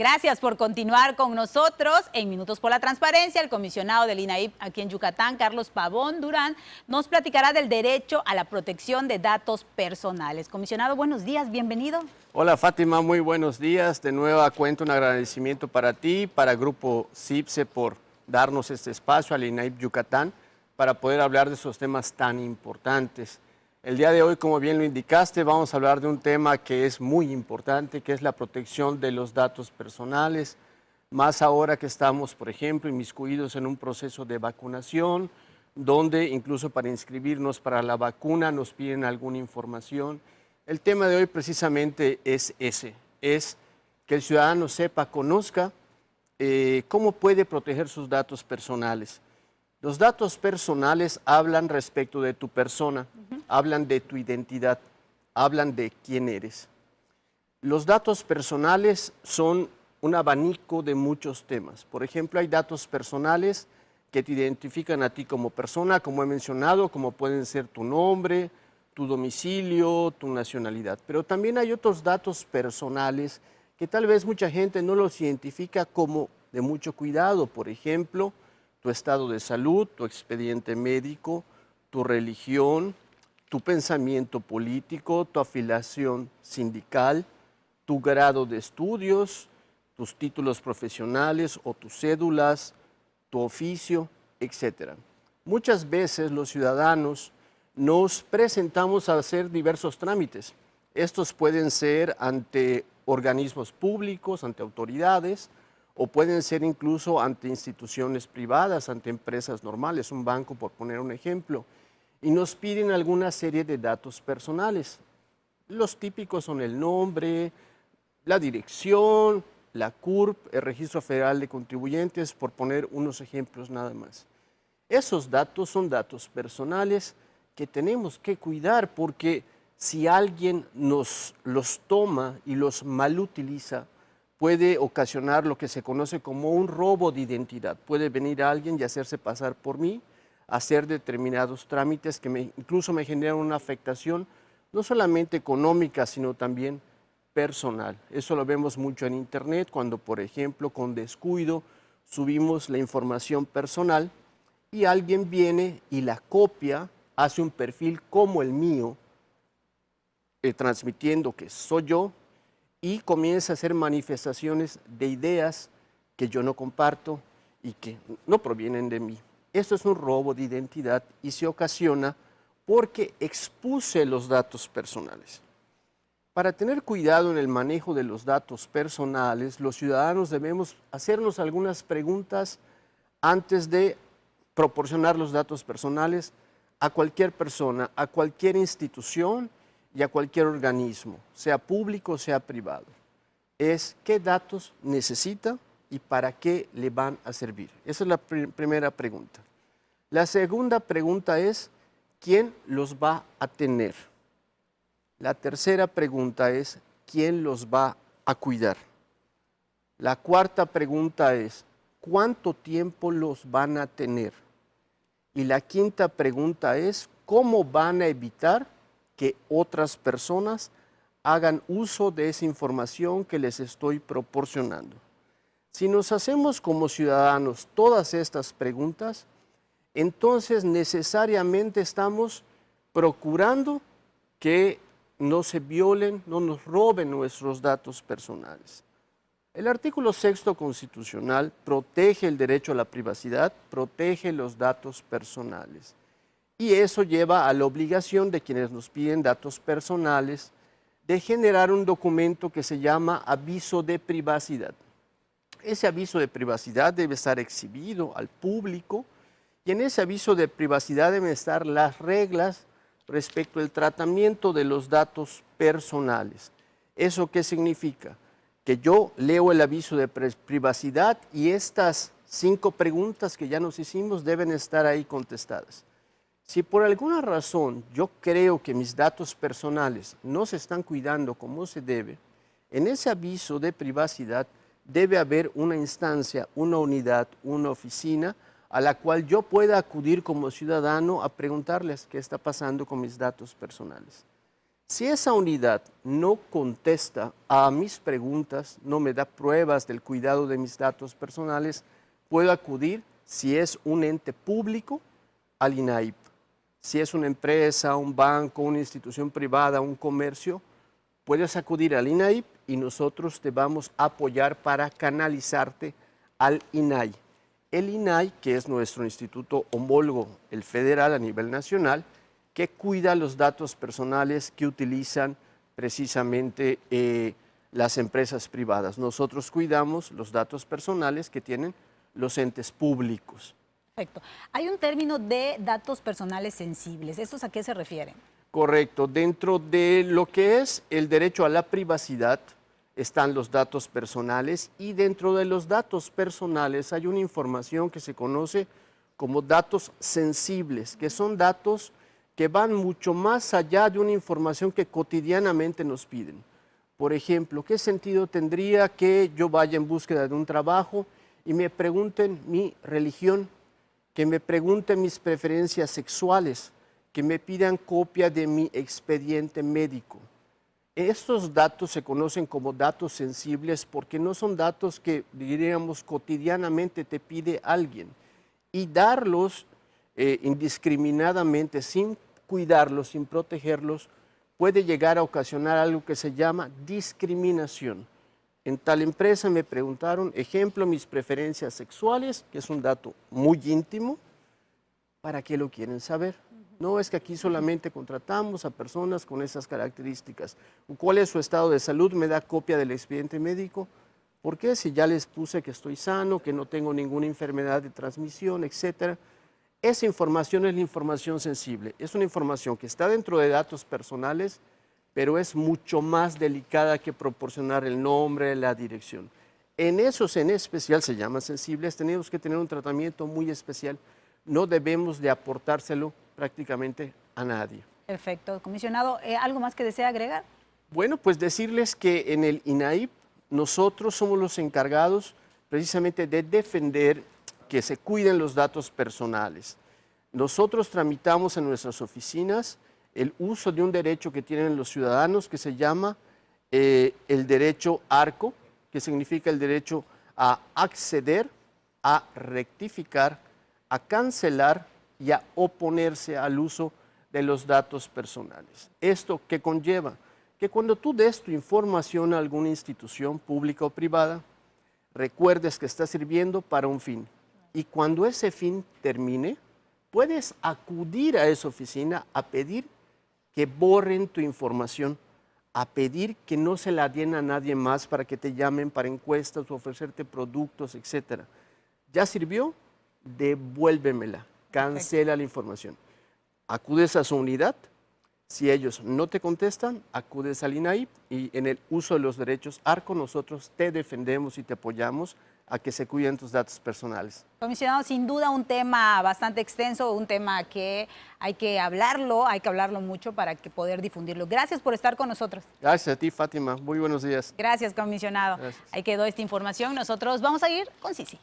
Gracias por continuar con nosotros. En Minutos por la Transparencia, el comisionado del INAIP aquí en Yucatán, Carlos Pavón Durán, nos platicará del derecho a la protección de datos personales. Comisionado, buenos días, bienvenido. Hola Fátima, muy buenos días. De nueva cuenta un agradecimiento para ti, para Grupo CIPSE por darnos este espacio al INAIP Yucatán para poder hablar de esos temas tan importantes. El día de hoy, como bien lo indicaste, vamos a hablar de un tema que es muy importante, que es la protección de los datos personales, más ahora que estamos, por ejemplo, inmiscuidos en un proceso de vacunación, donde incluso para inscribirnos para la vacuna nos piden alguna información. El tema de hoy precisamente es ese, es que el ciudadano sepa, conozca cómo puede proteger sus datos personales. Los datos personales hablan respecto de tu persona, hablan de tu identidad, hablan de quién eres. Los datos personales son un abanico de muchos temas. Por ejemplo, hay datos personales que te identifican a ti como persona, como he mencionado, como pueden ser tu nombre, tu domicilio, tu nacionalidad. Pero también hay otros datos personales que tal vez mucha gente no los identifica como de mucho cuidado. Por ejemplo, tu estado de salud, tu expediente médico, tu religión, tu pensamiento político, tu afiliación sindical, tu grado de estudios, tus títulos profesionales o tus cédulas, tu oficio, etc. Muchas veces los ciudadanos nos presentamos a hacer diversos trámites. Estos pueden ser ante organismos públicos, ante autoridades, o pueden ser incluso ante instituciones privadas, ante empresas normales, un banco por poner un ejemplo, y nos piden alguna serie de datos personales. Los típicos son el nombre, la dirección, la CURP, el Registro Federal de Contribuyentes, por poner unos ejemplos nada más. Esos datos son datos personales que tenemos que cuidar porque si alguien nos los toma y los malutiliza, puede ocasionar lo que se conoce como un robo de identidad. Puede venir alguien y hacerse pasar por mí, hacer determinados trámites que incluso me generan una afectación, no solamente económica, sino también personal. Eso lo vemos mucho en Internet, cuando, por ejemplo, con descuido subimos la información personal y alguien viene y la copia, hace un perfil como el mío, transmitiendo que soy yo, y comienza a hacer manifestaciones de ideas que yo no comparto y que no provienen de mí. Esto es un robo de identidad y se ocasiona porque expuse los datos personales. Para tener cuidado en el manejo de los datos personales, los ciudadanos debemos hacernos algunas preguntas antes de proporcionar los datos personales a cualquier persona, a cualquier institución y a cualquier organismo, sea público o sea privado. Es qué datos necesita y para qué le van a servir. Esa es la primera pregunta. La segunda pregunta es, ¿quién los va a tener? La tercera pregunta es, ¿quién los va a cuidar? La cuarta pregunta es, ¿cuánto tiempo los van a tener? Y la quinta pregunta es, ¿cómo van a evitar que otras personas hagan uso de esa información que les estoy proporcionando? Si nos hacemos como ciudadanos todas estas preguntas, entonces necesariamente estamos procurando que no se violen, no nos roben nuestros datos personales. El artículo 6º constitucional protege el derecho a la privacidad, protege los datos personales. Y eso lleva a la obligación de quienes nos piden datos personales de generar un documento que se llama aviso de privacidad. Ese aviso de privacidad debe estar exhibido al público y en ese aviso de privacidad deben estar las reglas respecto al tratamiento de los datos personales. ¿Eso qué significa? Que yo leo el aviso de privacidad y estas 5 preguntas que ya nos hicimos deben estar ahí contestadas. Si por alguna razón yo creo que mis datos personales no se están cuidando como se debe, en ese aviso de privacidad debe haber una instancia, una unidad, una oficina a la cual yo pueda acudir como ciudadano a preguntarles qué está pasando con mis datos personales. Si esa unidad no contesta a mis preguntas, no me da pruebas del cuidado de mis datos personales, puedo acudir, si es un ente público, al INAIP. Si es una empresa, un banco, una institución privada, un comercio, puedes acudir al INAIP y nosotros te vamos a apoyar para canalizarte al INAI. El INAI, que es nuestro instituto homólogo, el federal a nivel nacional, que cuida los datos personales que utilizan precisamente las empresas privadas. Nosotros cuidamos los datos personales que tienen los entes públicos. Perfecto. Hay un término de datos personales sensibles. ¿Estos a qué se refieren? Correcto. Dentro de lo que es el derecho a la privacidad están los datos personales y dentro de los datos personales hay una información que se conoce como datos sensibles, que son datos que van mucho más allá de una información que cotidianamente nos piden. Por ejemplo, ¿qué sentido tendría que yo vaya en búsqueda de un trabajo y me pregunten mi religión, que me pregunten mis preferencias sexuales, que me pidan copia de mi expediente médico? Estos datos se conocen como datos sensibles porque no son datos que, diríamos, cotidianamente te pide alguien. Y darlos indiscriminadamente, sin cuidarlos, sin protegerlos, puede llegar a ocasionar algo que se llama discriminación. En tal empresa me preguntaron, ejemplo, mis preferencias sexuales, que es un dato muy íntimo. ¿Para qué lo quieren saber? No, es que aquí solamente contratamos a personas con esas características. ¿Cuál es su estado de salud? ¿Me da copia del expediente médico? ¿Por qué? Si ya les puse que estoy sano, que no tengo ninguna enfermedad de transmisión, etcétera. Esa información es la información sensible. Es una información que está dentro de datos personales, pero es mucho más delicada que proporcionar el nombre, la dirección. En esos en especial se llaman sensibles, tenemos que tener un tratamiento muy especial. No debemos de aportárselo prácticamente a nadie. Perfecto. Comisionado, ¿algo más que desea agregar? Bueno, pues decirles que en el INAIP nosotros somos los encargados precisamente de defender que se cuiden los datos personales. Nosotros tramitamos en nuestras oficinas el uso de un derecho que tienen los ciudadanos que se llama el derecho ARCO, que significa el derecho a acceder, a rectificar, a cancelar y a oponerse al uso de los datos personales. ¿Esto qué conlleva? Que cuando tú des tu información a alguna institución pública o privada, recuerdes que está sirviendo para un fin. Y cuando ese fin termine, puedes acudir a esa oficina a pedir que borren tu información, a pedir que no se la den a nadie más para que te llamen para encuestas o ofrecerte productos, etc. ¿Ya sirvió? Devuélvemela, cancela la información. Acudes a su unidad, si ellos no te contestan, acudes al INAIP y en el uso de los derechos ARCO nosotros te defendemos y te apoyamos a que se cuiden tus datos personales. Comisionado, sin duda un tema bastante extenso, un tema que hay que hablarlo mucho para que poder difundirlo. Gracias por estar con nosotros. Gracias a ti, Fátima. Muy buenos días. Gracias, comisionado. Gracias. Ahí quedó esta información. Nosotros vamos a ir con Sisi.